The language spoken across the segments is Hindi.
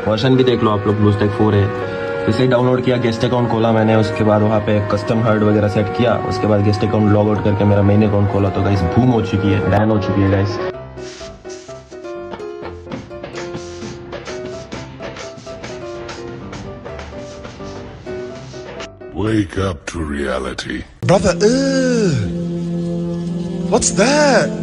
वर्जन भी देख लो आप लोग, ब्लूस्टैक 4 है। इसे डाउनलोड किया, गेस्ट अकाउंट खोला मैंने, उसके बाद वहाँ पे कस्टम हर्ड वगैरह सेट किया, उसके बाद गेस्ट अकाउंट लॉग आउट करके मेरा मेन अकाउंट खोला तो गाइस बूम हो चुकी है, बैन हो चुकी है guys. Wake up to reality. Brother, what's that?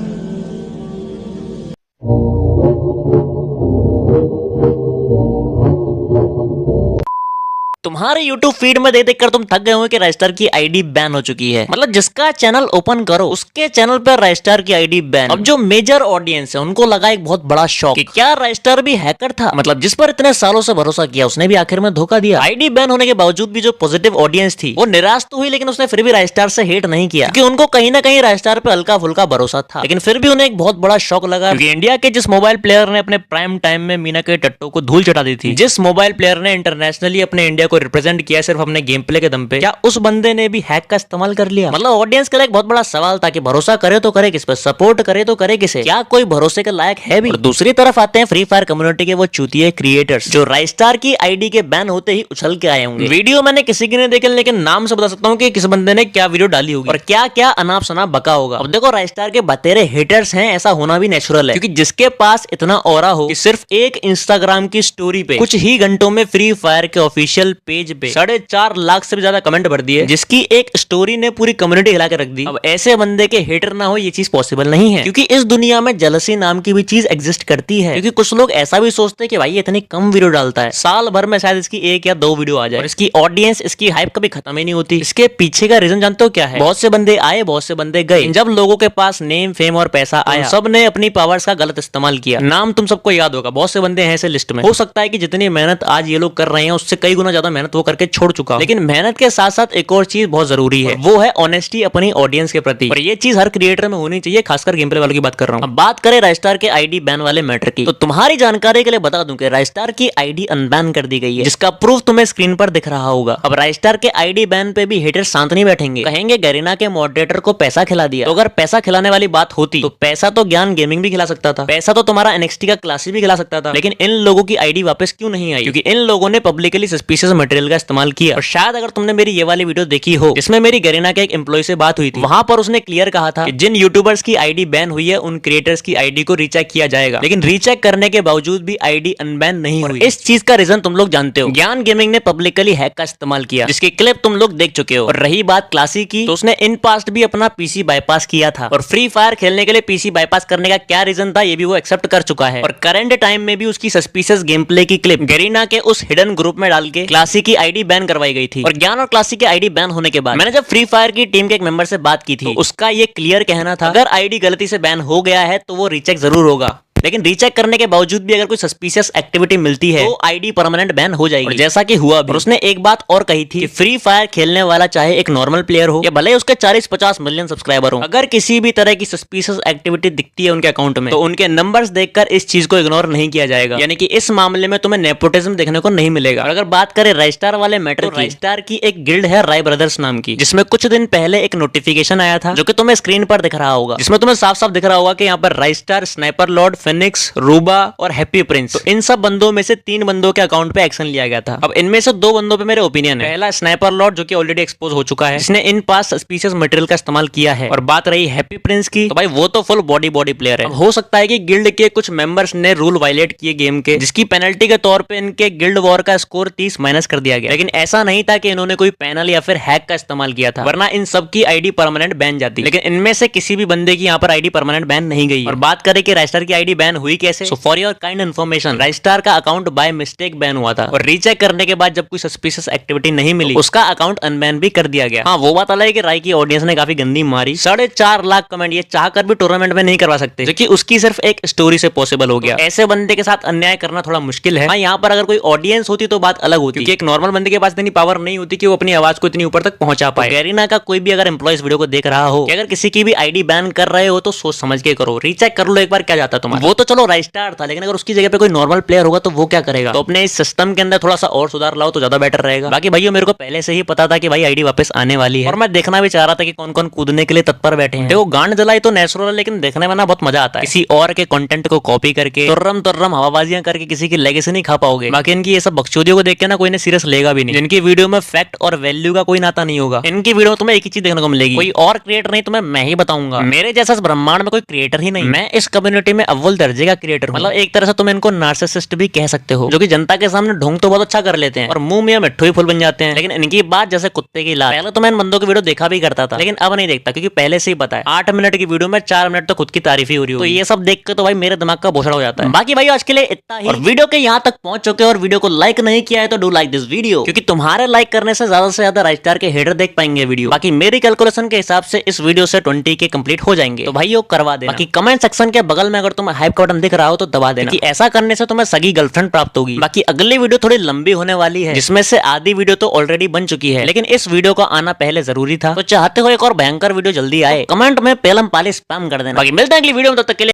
तुम्हारे YouTube फीड में देख कर तुम थक गए हो कि राइस्टार की आईडी बैन हो चुकी है। मतलब जिसका चैनल ओपन करो उसके चैनल पर राइस्टार की आईडी बैन। अब जो मेजर ऑडियंस है उनको लगा एक बहुत बड़ा शॉक कि क्या राइस्टार भी हैकर था, मतलब जिस पर इतने सालों से भरोसा किया उसने भी आखिर में धोखा दिया। आईडी बैन होने के बावजूद भी जो पॉजिटिव ऑडियंस थी वो निराश तो हुई, लेकिन उसने फिर भी राइस्टार से हेट नहीं किया क्योंकि उनको कहीं ना कहीं राइस्टार पे हल्का फुल्का भरोसा था। लेकिन फिर भी उन्हें एक बहुत बड़ा शॉक लगा क्योंकि इंडिया के जिस मोबाइल प्लेयर ने अपने प्राइम टाइम में मीना के टट्टो को धूल चटा दी थी, जिस मोबाइल प्लेयर ने इंटरनेशनली अपने इंडिया को रिप्रेजेंट किया सिर्फ अपने गेम प्ले के दम पे, क्या उस बंदे ने भी हैक का इस्तेमाल कर लिया? मतलब ऑडियंस के लिए एक बहुत बड़ा सवाल था कि भरोसा करे तो करे किस पे, सपोर्ट करे तो करे किसे, क्या कोई भरोसे के लायक है भी? और दूसरी तरफ आते हैं फ्री फायर कम्युनिटी के वो चूतिए क्रिएटर्स जो राइस्टार की आईडी के बैन होते ही उछल के आए होंगे। वीडियो मैंने किसी की नहीं देखी, लेकिन नाम से बता सकता हूँ कि किस बंदे ने क्या वीडियो डाली होगी और क्या क्या अनाप शनाप बका होगा। अब देखो राइस्टार के बतेरे हेटर्स हैं, ऐसा होना भी नेचुरल है क्योंकि जिसके पास इतना ऑरा हो कि सिर्फ एक इंस्टाग्राम की स्टोरी पे कुछ ही घंटों में फ्री फायर के ऑफिशियल पेज पे 4.5 लाख से भी ज्यादा कमेंट भर दिए, जिसकी एक स्टोरी ने पूरी कम्युनिटी हिला के रख दी। अब ऐसे बंदे के हेटर ना हो ये चीज पॉसिबल नहीं है क्योंकि इस दुनिया में जेलसी नाम की भी चीज एग्जिस्ट करती है। क्योंकि कुछ लोग ऐसा भी सोचते हैं कि भाई ये इतनी कम वीडियो डालता है, साल भर में शायद इसकी 1 या 2 वीडियो आ जाए और इसकी ऑडियंस, इसकी हाइप कभी खत्म ही नहीं होती। इसके पीछे का रीजन जानते हो क्या है? बहुत से बंदे आए, बहुत से बंदे गए। जब लोगों के पास नेम, फेम और पैसा आया, सब ने अपनी पावर्स का गलत इस्तेमाल किया। नाम तुम सबको याद होगा, बहुत से बंदे हैं ऐसे लिस्ट में। हो सकता है कि जितनी मेहनत आज ये लोग कर रहे हैं उससे कई गुना ज्यादा मेहनत वो करके छोड़ चुका, लेकिन मेहनत के साथ साथ एक और चीज बहुत जरूरी है, वो है ऑनेस्टी अपनी ऑडियंस के प्रति। और ये चीज हर क्रिएटर में होनी चाहिए, खासकर गेम प्ले वालों की बात कर रहा हूं। अब बात करें राइस्टार के आईडी बैन वाले मैटर की, तो तुम्हारी जानकारी के लिए बता दूं कि राइस्टार की आईडी अनबैन कर दी गई है, जिसका प्रूफ तुम्हें स्क्रीन पर दिख रहा होगा। अब राइस्टार के आईडी बैन पे भी हेटर शांत नहीं बैठेंगे, कहेंगे गरीना के मॉडरेटर को पैसा खिला दिया। तो अगर पैसा खिलाने वाली बात होती तो पैसा तो ज्ञान गेमिंग भी खिला सकता था, पैसा तो तुम्हारा एनएक्सटी का क्लासिक भी खिला सकता था, लेकिन इन लोगों की आईडी वापस क्यों नहीं आई? क्योंकि इन लोगों ने पब्लिकली सस्पिशियस मटेरियल का इस्तेमाल किया। और शायद अगर तुमने मेरी ये वाली वीडियो देखी हो जिसमें मेरी गरीना के एक एम्प्लॉय से बात हुई थी, वहां पर उसने क्लियर कहा था कि जिन यूट्यूबर्स की आईडी बैन हुई है उन क्रिएटर्स की आईडी को रीचेक किया जाएगा, लेकिन रीचेक करने के बावजूद भी आईडी अनबैन नहीं हुई। इस चीज का रीजन तुम लोग जानते हो, ज्ञान गेमिंग ने पब्लिकली हैक का इस्तेमाल किया, जिसकी क्लिप तुम लोग देख चुके हो। और रही बात क्लासिक की, तो उसने इन पास्ट भी अपना पीसी बाईपास किया था और फ्री फायर खेलने के लिए पीसी बाईपास करने का क्या रीजन था ये भी वो एक्सेप्ट कर चुका है। और करंट टाइम में भी उसकी सस्पिशियस गेम प्ले की क्लिप गरीना के उस हिडन ग्रुप में डाल के क्लासिक की आईडी बैन करवाई गई थी। और ज्ञान और क्लासिक की आईडी बैन होने के बाद मैंने जब फ्री फायर की टीम के एक मेंबर से बात की थी तो उसका ये क्लियर कहना था अगर आईडी गलती से बैन हो गया है तो वो रीचेक जरूर होगा, लेकिन रीचेक करने के बावजूद भी अगर कोई सस्पिशियस एक्टिविटी मिलती है तो आईडी परमानेंट बैन हो जाएगी। और जैसा कि हुआ भी। और उसने एक बात और कही थी कि फ्री फायर खेलने वाला चाहे एक नॉर्मल प्लेयर हो या भले ही उसके 40-50 मिलियन सब्सक्राइबर हो, अगर किसी भी तरह की सस्पिशियस एक्टिविटी दिखती है उनके अकाउंट में तो उनके नंबर्स देखकर इस चीज को इग्नोर नहीं किया जाएगा। यानी कि इस मामले में तुम्हें नेपोटिज्म देखने को नहीं मिलेगा। और अगर बात करें राइस्टार वाले मैटर की, राइस्टार की एक गिल्ड है राय ब्रदर्स नाम की, जिसमें कुछ दिन पहले एक नोटिफिकेशन आया था जो कि तुम्हें स्क्रीन पर दिख रहा होगा, जिसमें तुम्हें साफ साफ दिख रहा होगा कि यहाँ पर राइस्टार, स्नाइपर लॉर्ड, फिनिक्स, रूबा और हैप्पी प्रिंस, तो इन सब बंदों में से 3 बंदों के अकाउंट पे एक्शन लिया गया था। अब इनमें से 2 बंदों पे मेरे ओपिनियन है। पहला स्नाइपर लॉर्ड जो कि ऑलरेडी एक्सपोज हो चुका है, जिसने इन पास सस्पिशियस मटेरियल का इस्तेमाल किया है। और बात रही हैप्पी प्रिंस की, तो भाई वो तो फुल बॉडी प्लेयर है। हो सकता है कि गिल्ड के कुछ मेंबर्स ने रूल वायलेट किए गेम के, जिसकी पेनल्टी के तौर पे इनके गिल्ड वॉर का स्कोर 30 माइनस कर दिया गया, लेकिन ऐसा नहीं था कि इन्होंने कोई पैनल या फिर हैक का इस्तेमाल किया था, वरना इन सब की आईडी परमानेंट बैन जाती। लेकिन इनमें से किसी भी बंदे की यहाँ पर आईडी परमानेंट बैन नहीं गई। और बात करें कि राइस्टार की आईडी बैन हुई कैसे, so for your kind information, राइस्टार का अकाउंट बाय मिस्टेक बैन हुआ था और रीचेक करने के बाद जब कोई सस्पिशियस एक्टिविटी नहीं मिली उसका अकाउंट अनबैन भी कर दिया गया। हाँ, वो बात अलग है कि राय की ऑडियंस ने काफी गंदी मारी। 4.5 लाख कमेंट ये चाहकर भी टूर्नामेंट में नहीं करवा सकते, जो कि उसकी सिर्फ एक स्टोरी से पॉसिबल हो गया। ऐसे बंदे के साथ अन्याय करना थोड़ा मुश्किल है। हाँ, यहाँ पर अगर कोई ऑडियंस होती तो बात अलग होती, क्योंकि एक नॉर्मल बंदे के पास इतनी पावर नहीं होती कि वो अपनी आवाज को इतनी ऊपर तक पहुंचा पाए। गरीना का कोई भी अगर एम्प्लॉय वीडियो को देख रहा हो कि अगर किसी की भी आईडी बैन कर रहे हो तो सोच समझ के करो, रीचेक कर लो एक बार क्या जाता है तुम्हारा। वो वो तो चलो राइस्टार था, लेकिन अगर उसकी जगह पे कोई नॉर्मल प्लेयर होगा तो वो क्या करेगा? तो अपने इस सिस्टम के अंदर थोड़ा सा और सुधार लाओ तो ज्यादा बेटर रहेगा। बाकी भाइयों मेरे को पहले से ही पता था कि भाई आईडी वापस आने वाली है, और मैं देखना भी चाह रहा था कि कौन कौन कूदने के लिए तत्पर बैठे हैं। देखो गांड जलाई तो नेचुरल है, लेकिन देखने में ना बहुत मजा आता है। किसी और के कंटेंट को कॉपी करके तुर्रम हवाबाजियां करके किसी की लेगेसी नहीं खा पाओगे। बाकी इनकी ये सब बकचोदियों को देख के ना कोई ने सीरियस लेगा भी नहीं। जिनकी वीडियो में फैक्ट और वैल्यू का कोई नाता नहीं होगा, इनकी वीडियो में तुम्हें एक ही चीज देखने को मिलेगी, कोई और क्रिएटर नहीं तुम्हें मैं ही बताऊंगा। मेरे जैसा ब्रह्मांड में कोई क्रिएटर ही नहीं। मैं इस कम्युनिटी में अव्वल दर्जे का क्रिएटर हूं। मतलब एक तरह से तुम इनको नार्सिसिस्ट भी कह सकते हो, जो कि जनता के सामने ढोंग तो बहुत अच्छा कर लेते हैं और मुंह में मिट्ठू ही फूल बन जाते हैं, लेकिन इनकी बात जैसे कुत्ते की लात। पहले तो मैं इन बंदों की वीडियो देखा भी करता था, लेकिन अब नहीं देखता, क्योंकि पहले से ही पता है 8 मिनट की वीडियो में 4 मिनट तो खुद की तारीफ ही हो रही है। तो ये सब देख के तो भाई मेरे दिमाग का भोसड़ा हो जाता है। बाकी भाई आज के लिए इतना ही। और वीडियो के यहाँ तक पहुंच चुके और वीडियो को लाइक नहीं किया है तो डू लाइक दिस वीडियो, क्योंकि तुम्हारे लाइक करने से ज्यादा राइस्टार के हेडर देख पाएंगे वीडियो। बाकी मेरी कैलकुलेशन के हिसाब से इस वीडियो से 20 के कंप्लीट हो जाएंगे, तो भाई करवा देना। बाकी कमेंट सेक्शन के बगल में अगर तुम्हें हाइप का बटन दिख रहा हो तो दबा देना, कि ऐसा करने से तुम्हें सगी गर्लफ्रेंड प्राप्त होगी। बाकी अगली वीडियो थोड़ी लंबी होने वाली है, जिसमें से आधी वीडियो तो ऑलरेडी बन चुकी है, लेकिन इस वीडियो का आना पहले जरूरी था। तो चाहते हो एक और भयंकर वीडियो जल्दी आए, कमेंट में पेलम पाली स्पैम कर देना। बाकी मिलते हैं अगली वीडियो में, तब तक के लिए